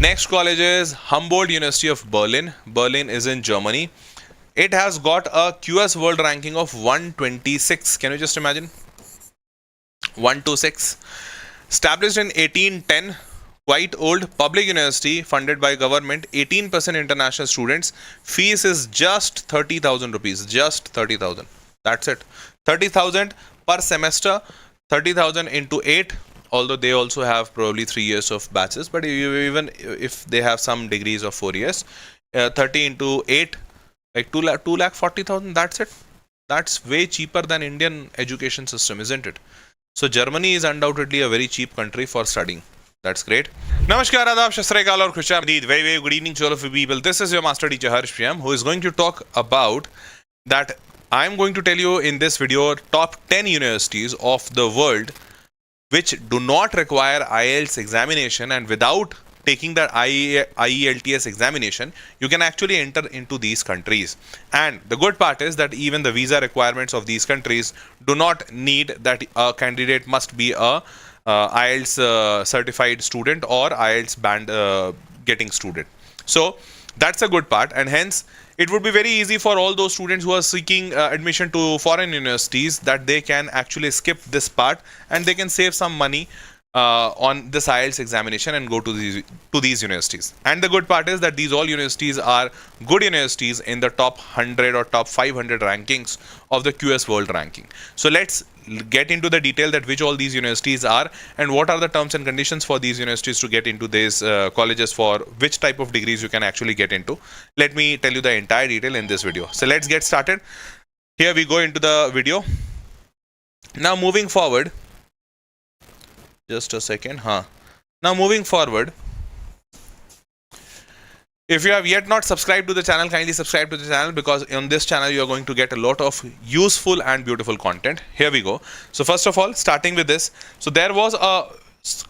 Next college is Humboldt University of Berlin. Berlin is in Germany. It has got a QS World Ranking of 126. Can you just imagine? 126. Established in 1810. Quite old. Public university funded by government. 18% international students. Fees is just 30,000 rupees. Just 30,000. That's it. 30,000 per semester. 30,000 into 8. Although they also have probably 3 years of batches. But even if they have some degrees of 4 years. 30 into 8. Like 2 lakh 40,000. That's it. That's way cheaper than Indian education system, isn't it? So Germany is undoubtedly a very cheap country for studying. That's great. Namaskar, Adab, Shasrikal aur Khushamdeed. Very, very good evening to all of you people. This is your master teacher Harsh Priyam, who is going to talk about that. I'm going to tell you in this video top 10 universities of the world which do not require IELTS examination, and without taking the IELTS examination, you can actually enter into these countries. And the good part is that even the visa requirements of these countries do not need that a candidate must be a IELTS certified student or IELTS band getting student. So that's a good part, and hence it would be very easy for all those students who are seeking admission to foreign universities that they can actually skip this part and they can save some money on this IELTS examination and go to these universities. And the good part is that these all universities are good universities in the top 100 or top 500 rankings of the QS World Ranking. So let's get into the detail that which all these universities are and what are the terms and conditions for these universities to get into these colleges, for which type of degrees you can actually get into. Let me tell you the entire detail in this video. So let's get started. Here we go into the video. Now moving forward, just a second. Now moving forward, if you have yet not subscribed to the channel, kindly subscribe to the channel, because on this channel you are going to get a lot of useful and beautiful content. Here we go. So first of all, starting with this. So there was a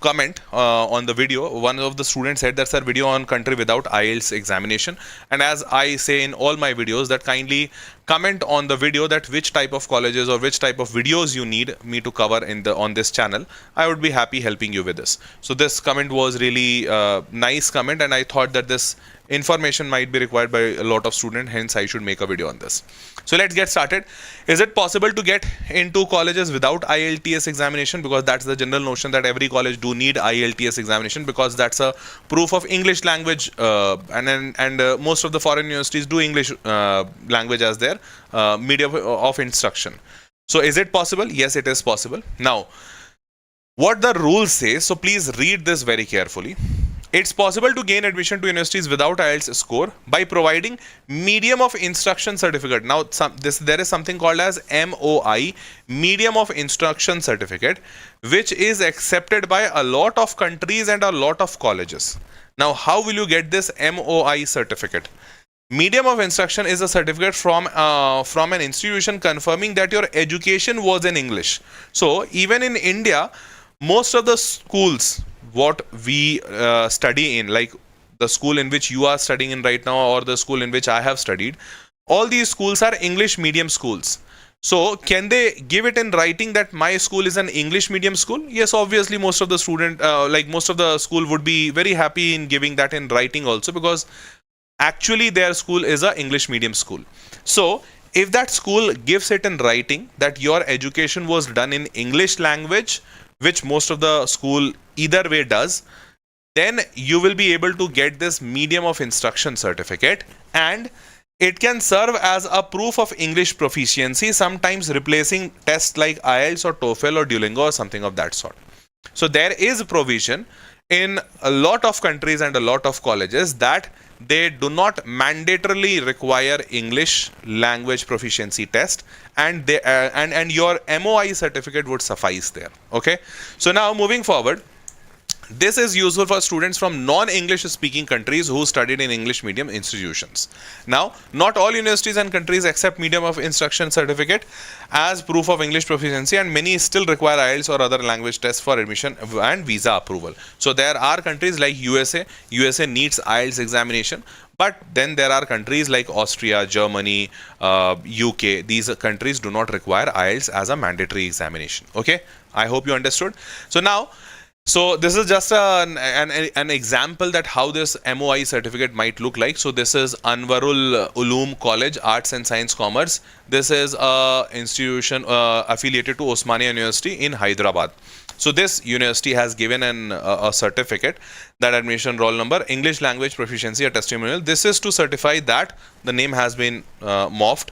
comment on the video. One of the students said that's a video on country without IELTS examination, and as I say in all my videos, that kindly comment on the video that which type of colleges or which type of videos you need me to cover on this channel. I would be happy helping you with this. So this comment was really nice comment, and I thought that this information might be required by a lot of students, hence I should make a video on this. So let's get started. Is it possible to get into colleges without IELTS examination? Because that's the general notion that every college do need IELTS examination, because that's a proof of English language, and most of the foreign universities do English language as their medium of instruction. So is it possible? Yes, it is possible. Now, what the rules say, so please read this very carefully. It's possible to gain admission to universities without IELTS score by providing medium of instruction certificate. Now, there is something called as MOI, medium of instruction certificate, which is accepted by a lot of countries and a lot of colleges. Now, how will you get this MOI certificate? Medium of instruction is a certificate from an institution confirming that your education was in English. So, even in India, most of the schools what we study in, like the school in which you are studying in right now or the school in which I have studied, all these schools are English medium schools. So can they give it in writing that my school is an English medium school? Yes, obviously most of the most of the school would be very happy in giving that in writing also, because actually their school is a English medium school. So if that school gives it in writing that your education was done in English language, which most of the school either way does, then you will be able to get this medium of instruction certificate, and it can serve as a proof of English proficiency, sometimes replacing tests like IELTS or TOEFL or Duolingo or something of that sort. So there is provision in a lot of countries and a lot of colleges that they do not mandatorily require English language proficiency test, and they and your MOI certificate would suffice there. Okay, so now moving forward, this is useful for students from non-English speaking countries who studied in English medium institutions. Now, not all universities and countries accept medium of instruction certificate as proof of English proficiency, and many still require IELTS or other language tests for admission and visa approval. So there are countries like USA needs IELTS examination, but then there are countries like Austria, Germany, UK. These countries do not require IELTS as a mandatory examination. Okay, I hope you understood. So now, So this is just an example that how this MOI certificate might look like. So this is Anwarul Uloom College, Arts and Science Commerce. This is a institution affiliated to Osmania University in Hyderabad. So this university has given a certificate, that admission roll number, English language proficiency, a testimonial. This is to certify that the name has been morphed,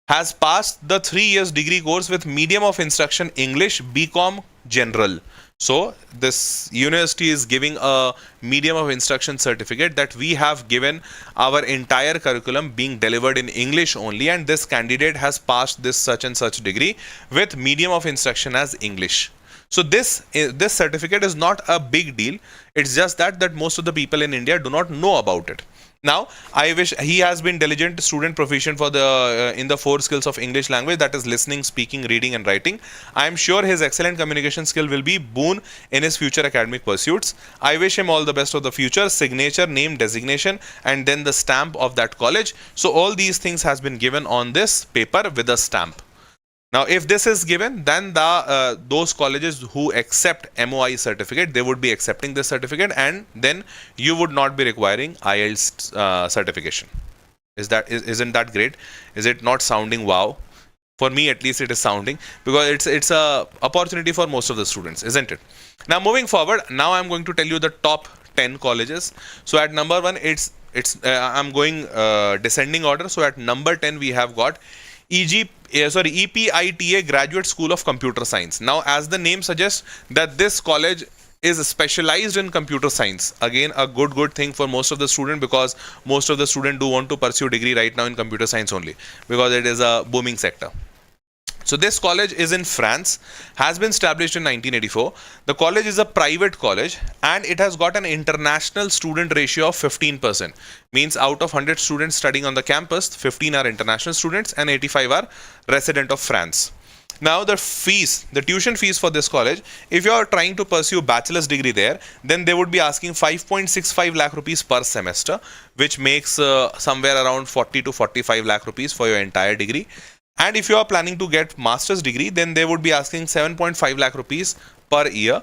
has passed the 3 years degree course with medium of instruction English, BCom General. So this university is giving a medium of instruction certificate that we have given our entire curriculum being delivered in English only, and this candidate has passed this such and such degree with medium of instruction as English. So this certificate is not a big deal. It's just that most of the people in India do not know about it. Now, I wish he has been diligent student proficient for the in the 4 skills of English language, that is listening, speaking, reading and writing. I am sure his excellent communication skill will be boon in his future academic pursuits. I wish him all the best of the future. Signature, name, designation and then the stamp of that college. So all these things has been given on this paper with a stamp. Now, if this is given, then those colleges who accept MOI certificate, they would be accepting this certificate, and then you would not be requiring IELTS certification. Isn't that great? Is it not sounding wow? For me, at least, it is sounding, because it's a opportunity for most of the students, isn't it? Now, moving forward, now I'm going to tell you the top 10 colleges. So at number 1, I'm going descending order. So at number 10, we have got EPITA Graduate School of Computer Science. Now, as the name suggests, that this college is specialized in computer science. Again, a good thing for most of the student, because most of the student do want to pursue degree right now in computer science only, because it is a booming sector. So this college is in France, has been established in 1984. The college is a private college and it has got an international student ratio of 15%. Means out of 100 students studying on the campus, 15 are international students and 85 are resident of France. Now the fees, the tuition fees for this college, if you are trying to pursue bachelor's degree there, then they would be asking 5.65 lakh rupees per semester, which makes somewhere around 40 to 45 lakh rupees for your entire degree. And if you are planning to get master's degree, then they would be asking 7.5 lakh rupees per year,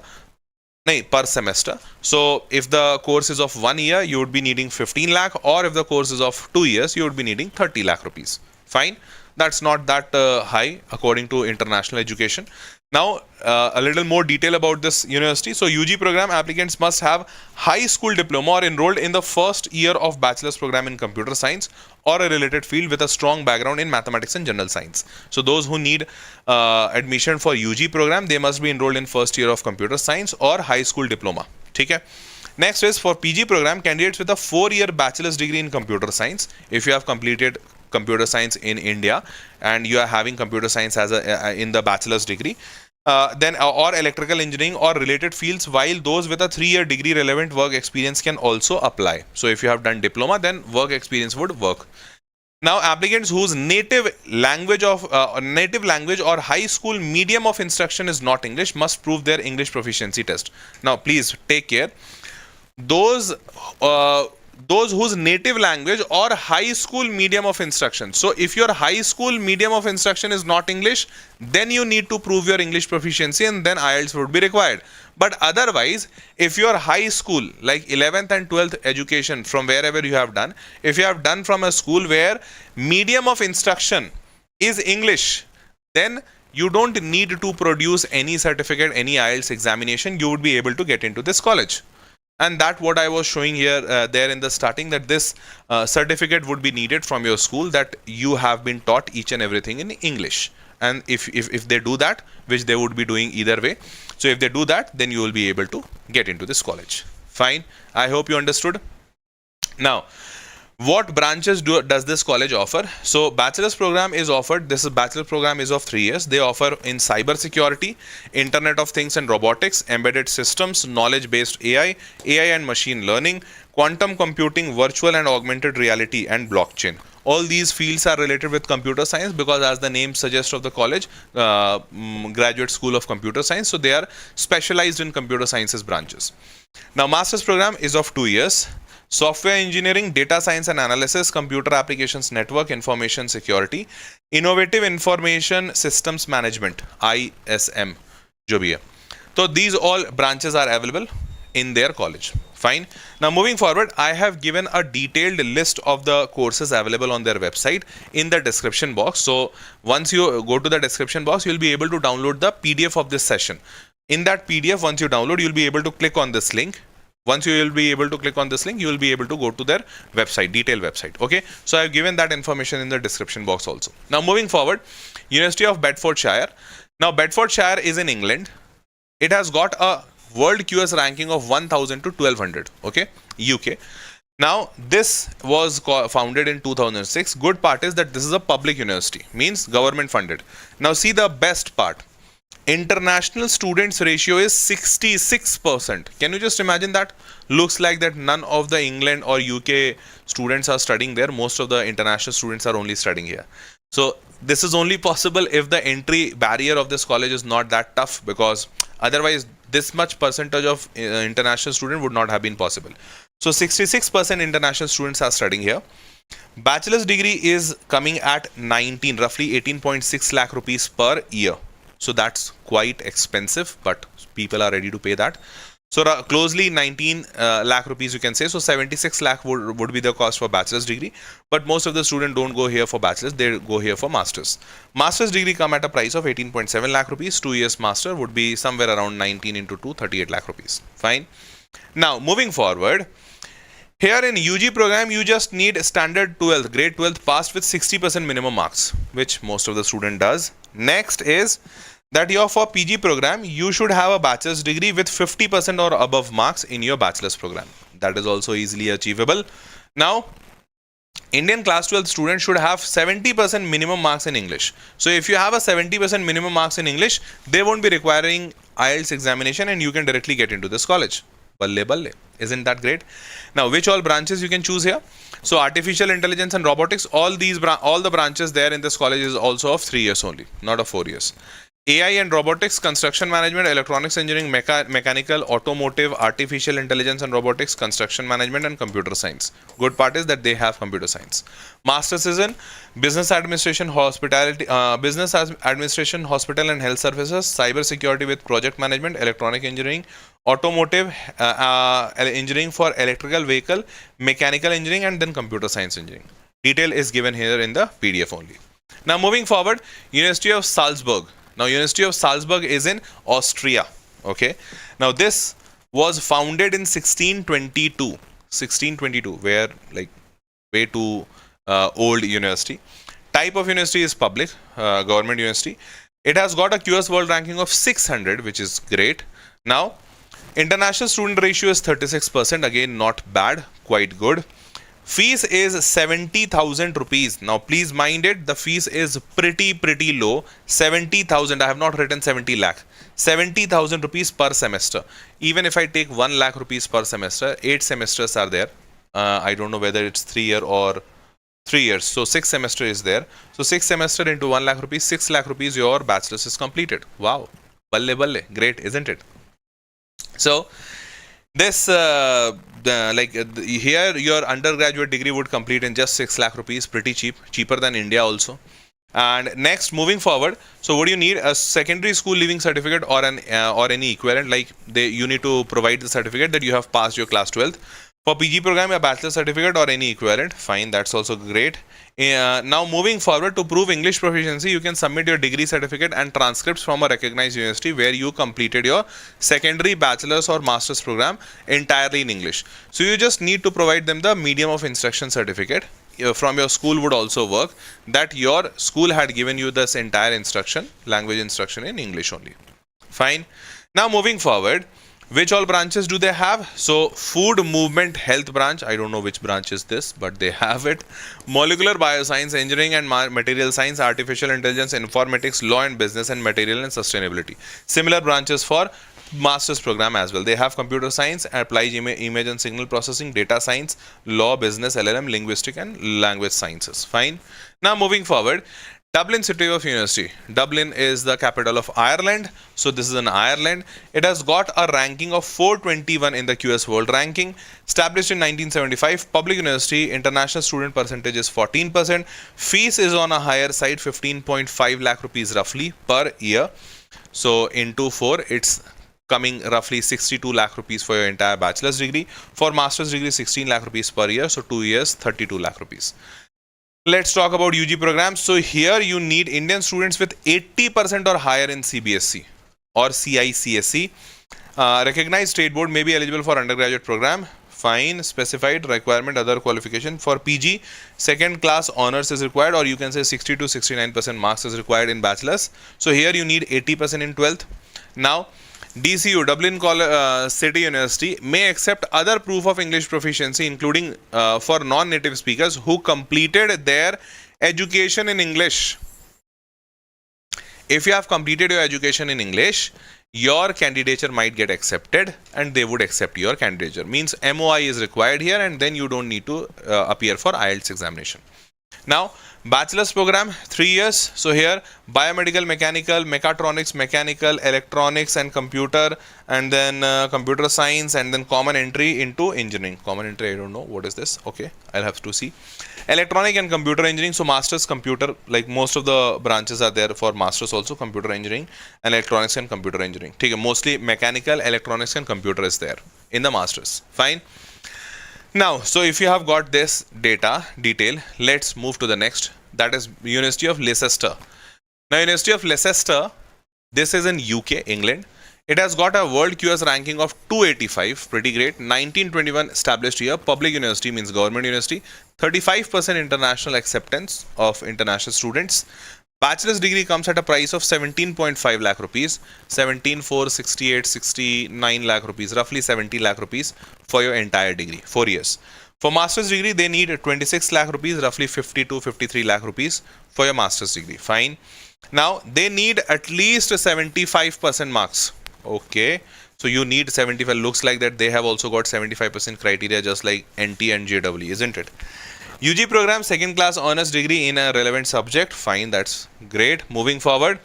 per semester. So if the course is of 1 year, you would be needing 15 lakh, or if the course is of 2 years, you would be needing 30 lakh rupees. Fine. That's not that high according to international education. Now, a little more detail about this university. So, UG program applicants must have high school diploma or enrolled in the first year of bachelor's program in computer science or a related field with a strong background in mathematics and general science. So, those who need admission for UG program, they must be enrolled in first year of computer science or high school diploma. Okay. Next is for PG program, candidates with a 4-year bachelor's degree in computer science. If you have completed computer science in India and you are having computer science as in the bachelor's degree, then or electrical engineering or related fields, while those with a 3-year degree relevant work experience can also apply. So if you have done diploma, then work experience would work. Now, applicants whose native language or high school medium of instruction is not English must prove their English proficiency test. Now, please take care. Those whose native language or high school medium of instruction. So if your high school medium of instruction is not English, then you need to prove your English proficiency and then IELTS would be required. But otherwise, if your high school, like 11th and 12th education from wherever you have done, if you have done from a school where medium of instruction is English, then you don't need to produce any certificate, any IELTS examination. You would be able to get into this college. And that what I was showing here there in the starting, that this certificate would be needed from your school that you have been taught each and everything in English. And if they do that, which they would be doing either way, so if they do that, then you will be able to get into this college. Fine. I hope you understood. Now, what branches does this college offer? So bachelor's program is offered. This bachelor's program is of 3 years. They offer in cyber security, Internet of Things and robotics, embedded systems, knowledge-based AI, AI and machine learning, quantum computing, virtual and augmented reality, and blockchain. All these fields are related with computer science because, as the name suggests of the college, Graduate School of Computer Science. So they are specialized in computer sciences branches. Now, master's program is of 2 years. Software engineering, data science and analysis, computer applications network, information security, innovative information systems management, ISM, जो भी है. So these all branches are available in their college. Fine. Now moving forward, I have given a detailed list of the courses available on their website in the description box. So once you go to the description box, you'll be able to download the PDF of this session. In that PDF, once you download, you'll be able to click on this link. Once you will be able to click on this link, you will be able to go to their website, detailed website. Okay. So I've given that information in the description box also. Now moving forward, University of Bedfordshire. Now Bedfordshire is in England. It has got a World QS ranking of 1000 to 1200. Okay. UK. Now this was founded in 2006. Good part is that this is a public university, means government funded. Now see the best part. International students ratio is 66%. Can you just imagine that? Looks like that none of the England or UK students are studying there. Most of the international students are only studying here. So this is only possible if the entry barrier of this college is not that tough, because otherwise this much percentage of international student would not have been possible. So 66% international students are studying here. Bachelor's degree is coming at roughly 18.6 lakh rupees per year. So that's quite expensive, but people are ready to pay that. So closely 19 lakh rupees you can say. So 76 lakh would be the cost for bachelor's degree. But most of the students don't go here for bachelor's, they go here for master's. Master's degree come at a price of 18.7 lakh rupees. 2 years master would be somewhere around 19 into 2, 38 lakh rupees. Fine. Now moving forward, here in UG program, you just need standard 12th, grade 12th passed with 60% minimum marks, which most of the student does. Next is that for PG program, you should have a bachelor's degree with 50% or above marks in your bachelor's program. That is also easily achievable. Now, Indian class 12 student should have 70% minimum marks in English. So if you have a 70% minimum marks in English, they won't be requiring IELTS examination and you can directly get into this college. Balle balle. Isn't that great? Now, which all branches you can choose here? So artificial intelligence and robotics, all the branches there in this college is also of 3 years only, not of 4 years. AI and robotics, construction management, electronics engineering, mechanical, automotive, artificial intelligence and robotics, construction management and computer science. Good part is that they have computer science. Masters is in business administration, hospitality, administration, hospital and health services, cyber security with project management, electronic engineering, automotive engineering for electrical vehicle, mechanical engineering and then computer science engineering. Detail is given here in the PDF only. Now moving forward, University of Salzburg. Now, University of Salzburg is in Austria. Okay. Now, this was founded in 1622. 1622, where like way too old university. Type of university is public, government university. It has got a QS World ranking of 600, which is great. Now, international student ratio is 36%. Again, not bad, quite good. Fees is 70,000 rupees. Now, please mind it, the fees is pretty low. 70,000. I have not written 70 lakh. 70,000 rupees per semester. Even if I take 1 lakh rupees per semester, 8 semesters are there. I don't know whether it's 3 year or 3 years. So 6 semester is there. So 6 semester into 1 lakh rupees, 6 lakh rupees, your bachelor's is completed. Wow. Balle balle. Great, isn't it? So this here your undergraduate degree would complete in just 6 lakh rupees, pretty cheap, cheaper than India also. And next, moving forward, so what do you need? A secondary school leaving certificate or an or any equivalent, like you need to provide the certificate that you have passed your class 12th. For PG program, a bachelor certificate or any equivalent. Fine, that's also great. Now moving forward, to prove English proficiency, you can submit your degree certificate and transcripts from a recognized university where you completed your secondary, bachelor's or master's program entirely in English. So you just need to provide them the medium of instruction certificate from your school would also work, that your school had given you this entire instruction, language instruction in English only. Fine. Now moving forward, which all branches do they have? So food movement health branch, I don't know which branch is this, but they have it. Molecular bioscience, engineering and material science, artificial intelligence, informatics, law and business, and material and sustainability. Similar branches for master's program as well. They have computer science, applied image and signal processing, data science, law, business, LLM, linguistic and language sciences. Fine. Now moving forward, Dublin City of University. Dublin is the capital of Ireland. So this is in Ireland. It has got a ranking of 421 in the QS World Ranking. Established in 1975. Public university. International student percentage is 14%. Fees is on a higher side, 15.5 lakh rupees roughly per year. So into 4, it's coming roughly 62 lakh rupees for your entire bachelor's degree. For master's degree, 16 lakh rupees per year. So 2 years, 32 lakh rupees. Let's talk about UG programs. So here you need Indian students with 80% or higher in CBSE or CICSE. Recognized state board may be eligible for undergraduate program. Fine. Specified requirement, other qualification. For PG, second class honors is required, or you can say 60 to 69% marks is required in bachelor's. So here you need 80% in 12th. Now, DCU, Dublin City University, may accept other proof of English proficiency, including for non-native speakers who completed their education in English. If you have completed your education in English, your candidature might get accepted and they would accept your candidature. Means MOI is required here, and then you don't need to appear for IELTS examination. Now, bachelor's program, 3 years. So here, biomedical, mechanical, mechatronics, mechanical, electronics and computer, and then computer science, and then common entry into engineering. Common entry, I don't know. What is this? Okay, I'll have to see. Electronic and computer engineering. So master's computer, like most of the branches are there for master's also, computer engineering and electronics and computer engineering. Okay, mostly mechanical, electronics and computer is there in the master's. Fine. Now, so if you have got this detail, let's move to the next. That is University of Leicester. Now, University of Leicester, this is in UK, England. It has got a world QS ranking of 285, pretty great. 1921 established year. Public university, means government university. 35% international acceptance of international students. Bachelor's degree comes at a price of 17.5 lakh rupees, 69 lakh rupees, roughly 70 lakh rupees for your entire degree, 4 years. For master's degree, they need 26 lakh rupees, roughly 50 to 53 lakh rupees for your master's degree. Fine. Now, they need at least 75% marks. Okay. So you need 75. Looks like that they have also got 75% criteria, just like NT and JEE, isn't it? UG program, second class honors degree in a relevant subject. Fine, that's great. Moving forward,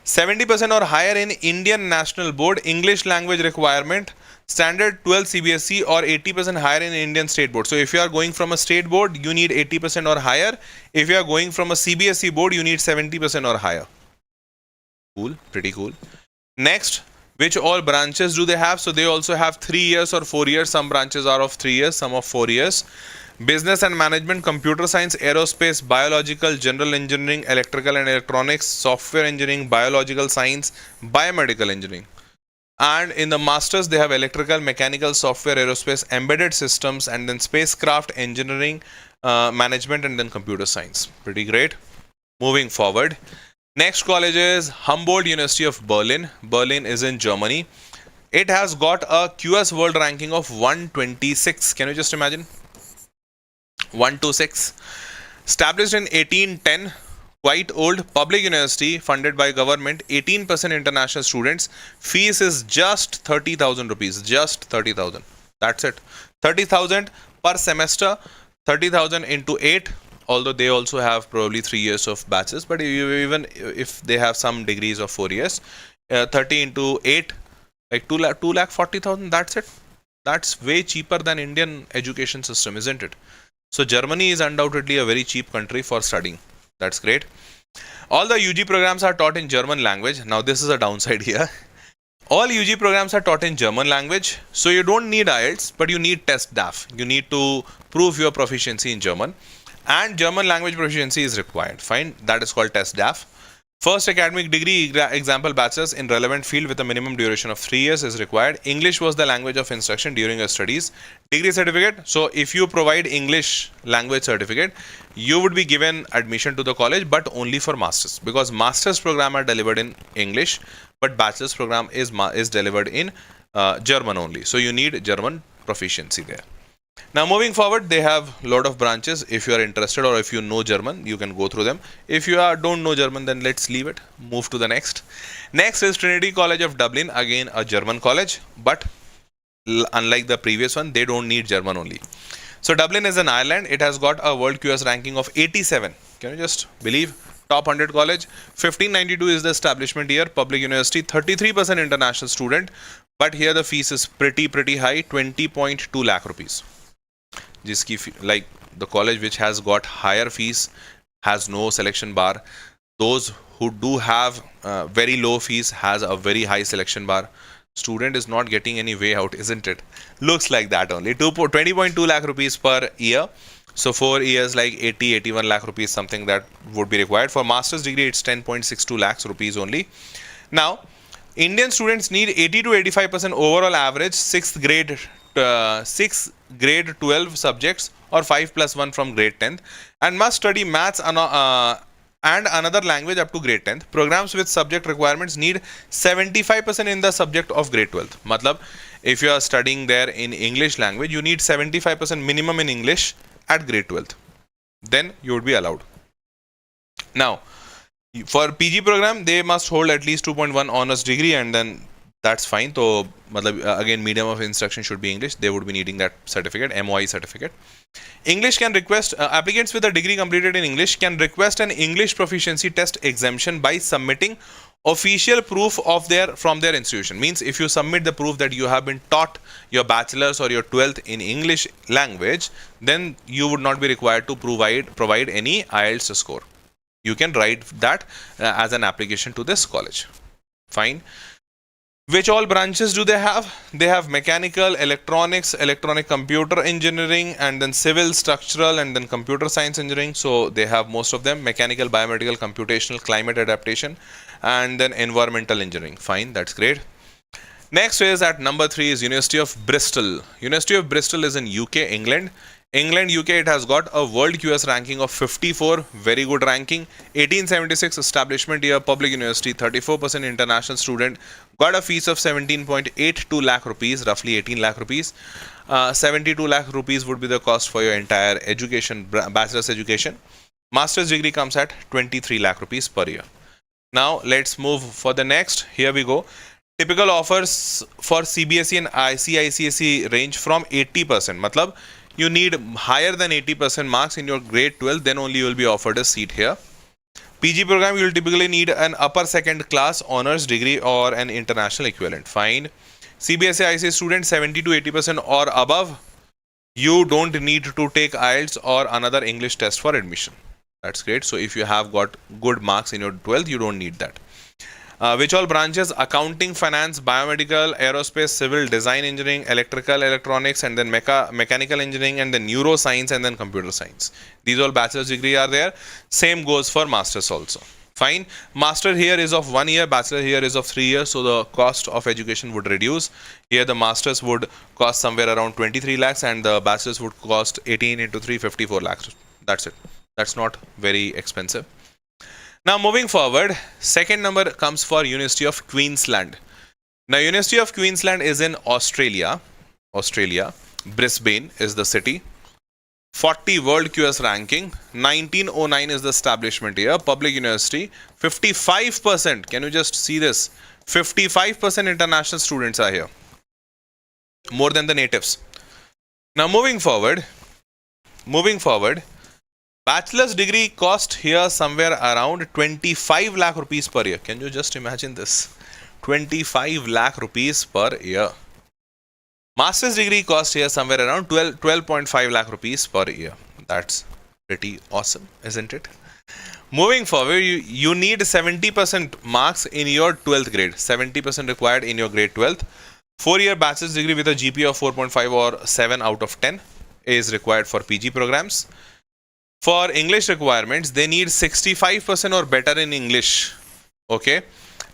70% or higher in Indian National Board English language requirement, standard 12 CBSE, or 80% higher in Indian State Board. So if you are going from a state board, you need 80% or higher. If you are going from a CBSE board, you need 70% or higher. Cool, pretty cool. Next, which all branches do they have? So they also have 3 years or 4 years. Some branches are of 3 years, some of 4 years. Business and management, computer science, aerospace, biological, general engineering, electrical and electronics, software engineering, biological science, biomedical engineering. And in the masters, they have electrical, mechanical, software, aerospace, embedded systems, and then spacecraft engineering, management, and then computer science. Pretty great. Moving forward. Next college is Humboldt University of Berlin. Berlin is in Germany. It has got a QS world ranking of 126. Can you just imagine? 126. Established in 1810. Quite old. Public university funded by government. 18% international students. Fees is just 30,000 rupees. Just 30,000. That's it. 30,000 per semester. 30,000 into 8. Although they also have probably 3 years of batches, but even if they have some degrees of 4 years, 30 into 8, like 2,40,000, that's it. That's way cheaper than Indian education system, isn't it? So Germany is undoubtedly a very cheap country for studying. That's great. All the UG programs are taught in German language. Now this is a downside here. All UG programs are taught in German language. So you don't need IELTS, but you need test DAF. You need to prove your proficiency in German. And German language proficiency is required. Fine. That is called test DAF. First academic degree, example bachelor's in relevant field with a minimum duration of 3 years is required. English was the language of instruction during your studies. Degree certificate. So if you provide English language certificate, you would be given admission to the college, but only for masters, because masters program are delivered in English, but bachelor's program is delivered in German only. So you need German proficiency there. Now moving forward, they have a lot of branches. If you are interested or if you know German, you can go through them. If you don't know German, then let's leave it. Move to the next. Next is Trinity College of Dublin. Again, a German college, but unlike the previous one, they don't need German only. So Dublin is in Ireland. It has got a world QS ranking of 87. Can you just believe? Top 100 college. 1592 is the establishment year. Public university. 33% international student. But here the fees is pretty high. 20.2 lakh rupees. Like the college which has got higher fees has no selection bar. Those who do have very low fees has a very high selection bar. Student is not getting any way out, isn't it? Looks like that only. 20.2 lakh rupees per year. So 4 years, like 81 lakh rupees, something that would be required. For master's degree, it's 10.62 lakhs rupees only. Now, Indian students need 80 to 85% overall average 6th grade 12 subjects or 5 plus 1 from grade 10th, and must study maths and another language up to grade 10th. Programs with subject requirements need 75% in the subject of grade 12th. Matlab, if you are studying there in English language, you need 75% minimum in English at grade 12th. Then you would be allowed. Now, for PG program, they must hold at least 2.1 honors degree, and then that's fine. So, again, medium of instruction should be English. They would be needing that certificate, MOI certificate. English can request, applicants with a degree completed in English can request an English proficiency test exemption by submitting official proof of from their institution. Means if you submit the proof that you have been taught your bachelor's or your 12th in English language, then you would not be required to provide any IELTS score. You can write that as an application to this college. Fine. Which all branches do they have? They have mechanical, electronics, electronic computer engineering, and then civil, structural, and then computer science engineering. So they have most of them: mechanical, biomedical, computational, climate adaptation, and then environmental engineering. Fine, that's great. Next is at number 3 is University of Bristol. University of Bristol is in UK, England. England, UK, it has got a world QS ranking of 54, very good ranking. 1876 establishment year, public university, 34% international student, got a fees of 17.82 lakh rupees, roughly 18 lakh rupees. 72 lakh rupees would be the cost for your entire education, bachelor's education. Master's degree comes at 23 lakh rupees per year. Now let's move for the next. Here we go. Typical offers for CBSE and ICICSE range from 80%. Matlab, you need higher than 80% marks in your grade 12, then only you will be offered a seat here. PG program, you will typically need an upper second class honors degree or an international equivalent. Fine. CBSE ICSE student 70 to 80% or above, you don't need to take IELTS or another English test for admission. That's great. So if you have got good marks in your 12th, you don't need that. Which all branches? Accounting, finance, biomedical, aerospace, civil, design engineering, electrical, electronics, and then mechanical engineering, and then neuroscience, and then computer science. These all bachelor's degree are there. Same goes for masters also. Fine. Master here is of 1 year, bachelor here is of 3 years, so the cost of education would reduce. Here the masters would cost somewhere around 23 lakhs and the bachelors would cost 18 into 3, 54 lakhs. That's it. That's not very expensive. Now moving forward, second number comes for University of Queensland. Now University of Queensland is in Australia. Brisbane is the city. 40 world QS ranking. 1909 is the establishment year. Public university. 55%. Can you just see this? 55% international students are here. More than the natives. Now moving forward. Bachelor's degree cost here somewhere around 25 lakh rupees per year. Can you just imagine this? 25 lakh rupees per year. Master's degree cost here somewhere around 12.5 lakh rupees per year. That's pretty awesome, isn't it? Moving forward, you need 70% marks in your 12th grade. 70% required in your grade 12th. 4-year bachelor's degree with a GPA of 4.5 or 7 out of 10 is required for PG programs. For English requirements, they need 65% or better in English. Okay.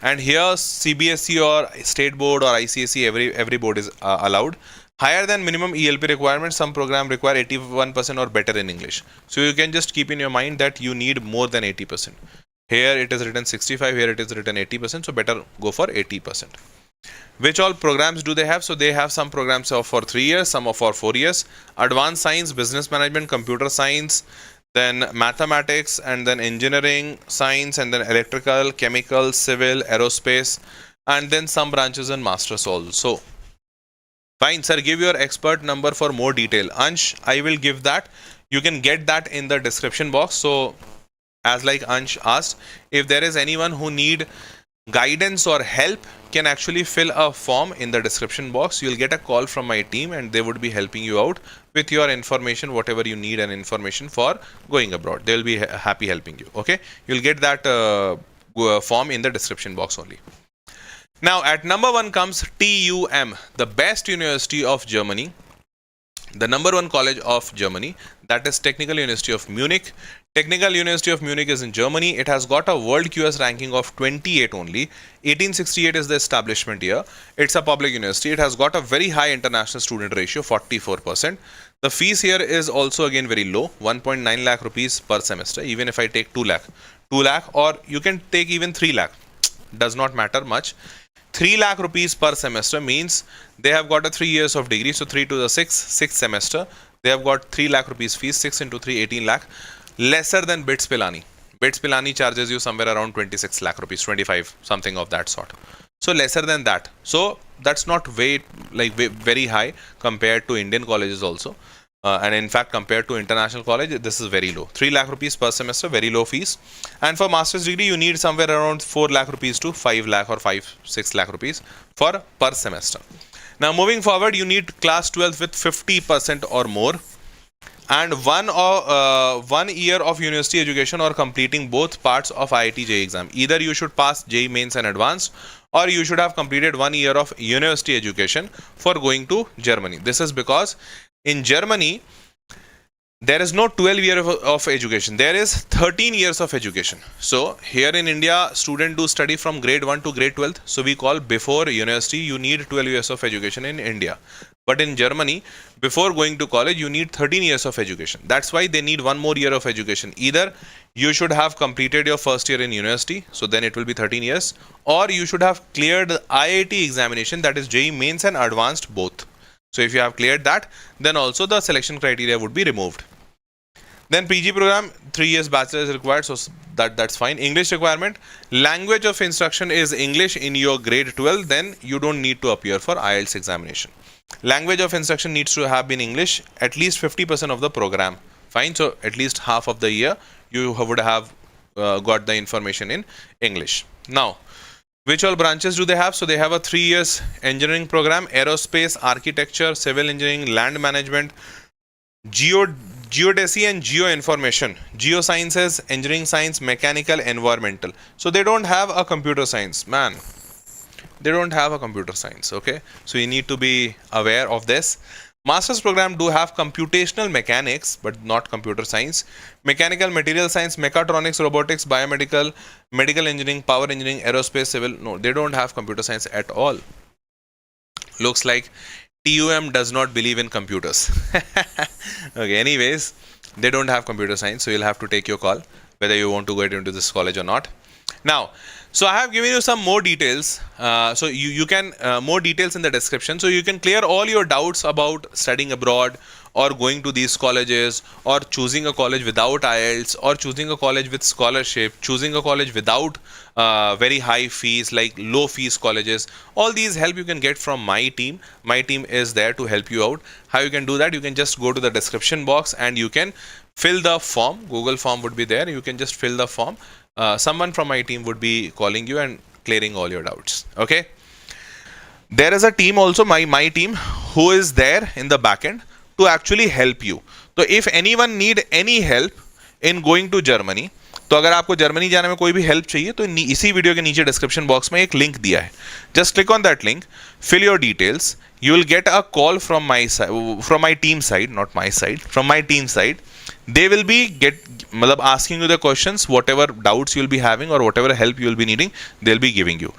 And here CBSE or State Board or ICSE, every board is allowed. Higher than minimum ELP requirements, some program require 81% or better in English. So you can just keep in your mind that you need more than 80%. Here it is written 65, here it is written 80%. So better go for 80%. Which all programs do they have? So they have some programs for 3 years, some are for 4 years. Advanced science, business management, computer science, then mathematics, and then engineering, science, and then electrical, chemical, civil, aerospace, and then some branches in masters also. Fine, sir, give your expert number for more detail. Ansh, I will give that. You can get that in the description box. So as like Ansh asked, if there is anyone who need guidance or help, can actually fill a form in the description box. You'll get a call from my team and they would be helping you out with your information, whatever you need and information for going abroad. They'll be happy helping you. Okay, you'll get that form in the description box only. Now at number 1 comes TUM, the best university of Germany, the number 1 college of Germany, that is Technical University of Munich. Technical University of Munich is in Germany. It has got a world QS ranking of 28 only. 1868 is the establishment year. It's a public university. It has got a very high international student ratio, 44%. The fees here is also again very low, 1.9 lakh rupees per semester. Even if I take 2 lakh, or you can take even 3 lakh, does not matter much. 3 lakh rupees per semester means they have got a 3 years of degree. So 3 to the 6th semester, they have got 3 lakh rupees fees, 6 into 3, 18 lakh. Lesser than BITS Pilani. BITS Pilani charges you somewhere around 26 lakh rupees, 25, something of that sort. So lesser than that. So that's not very high compared to Indian colleges also. And in fact, compared to international college, this is very low. 3 lakh rupees per semester, very low fees. And for master's degree, you need somewhere around 4 lakh rupees to 5 lakh or 6 lakh rupees for per semester. Now moving forward, you need class 12 with 50% or more, and 1 year of university education or completing both parts of IIT JEE exam. Either you should pass JEE mains and advanced, or you should have completed 1 year of university education for going to Germany. This is because in Germany, there is no 12 years of education. There is 13 years of education. So here in India, students do study from grade 1 to grade 12. So we call before university, you need 12 years of education in India. But in Germany, before going to college, you need 13 years of education. That's why they need 1 more year of education. Either you should have completed your first year in university, so then it will be 13 years, or you should have cleared the IIT examination, that is JEE mains and advanced both. So if you have cleared that, then also the selection criteria would be removed. Then PG program, 3 years bachelor is required, so that's fine. English requirement, language of instruction is English in your grade 12, then you don't need to appear for IELTS examination. Language of instruction needs to have been English, at least 50% of the program. Fine, so at least half of the year you would have got the information in English. Now, which all branches do they have? So they have a 3 years engineering program, aerospace, architecture, civil engineering, land management, geodesy and geoinformation, geosciences, engineering science, mechanical, environmental. So they don't have a computer science, man. They don't have a computer science, okay? So you need to be aware of this. Master's program do have computational mechanics, but not computer science. Mechanical, material science, mechatronics, robotics, biomedical, medical engineering, power engineering, aerospace, civil. No, they don't have computer science at all. Looks like TUM does not believe in computers. Okay, anyways, they don't have computer science, so you'll have to take your call whether you want to get into this college or not. Now, so I have given you some more details. So you can more details in the description. So you can clear all your doubts about studying abroad or going to these colleges, or choosing a college without IELTS, or choosing a college with scholarship, choosing a college without very high fees, like low fees colleges. All these help you can get from my team. My team is there to help you out. How you can do that? You can just go to the description box and you can fill the form. Google form would be there. You can just fill the form. Someone from my team would be calling you and clearing all your doubts. Okay. There is a team also, my team, who is there in the backend to actually help you. So if anyone need any help in going to Germany, तो अगर आपको Germany जाने में कोई भी help चाहिए तो इसी वीडियो के नीचे डिस्क्रिप्शन बॉक्स में एक लिंक दिया है. Just click on that link, fill your details, you will get a call from my side, from my team side, not my side, from my team side. They will be asking you the questions, whatever doubts you will be having or whatever help you will be needing, they'll be giving you.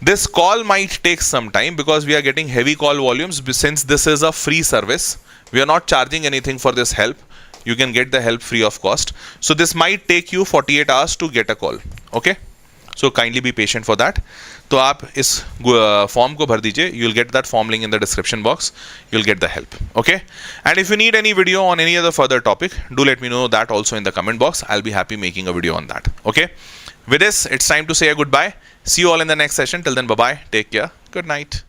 This call might take some time because we are getting heavy call volumes. Since this is a free service, we are not charging anything for this help. You can get the help free of cost. So this might take you 48 hours to get a call. Okay. So kindly be patient for that. तो आप इस form को भर दीजिए. You will get that form link in the description box. You will get the help. Okay. And if you need any video on any other further topic, do let me know that also in the comment box. I'll be happy making a video on that. Okay. With this, it's time to say a goodbye. See you all in the next session. Till then, bye bye. Take care. Good night.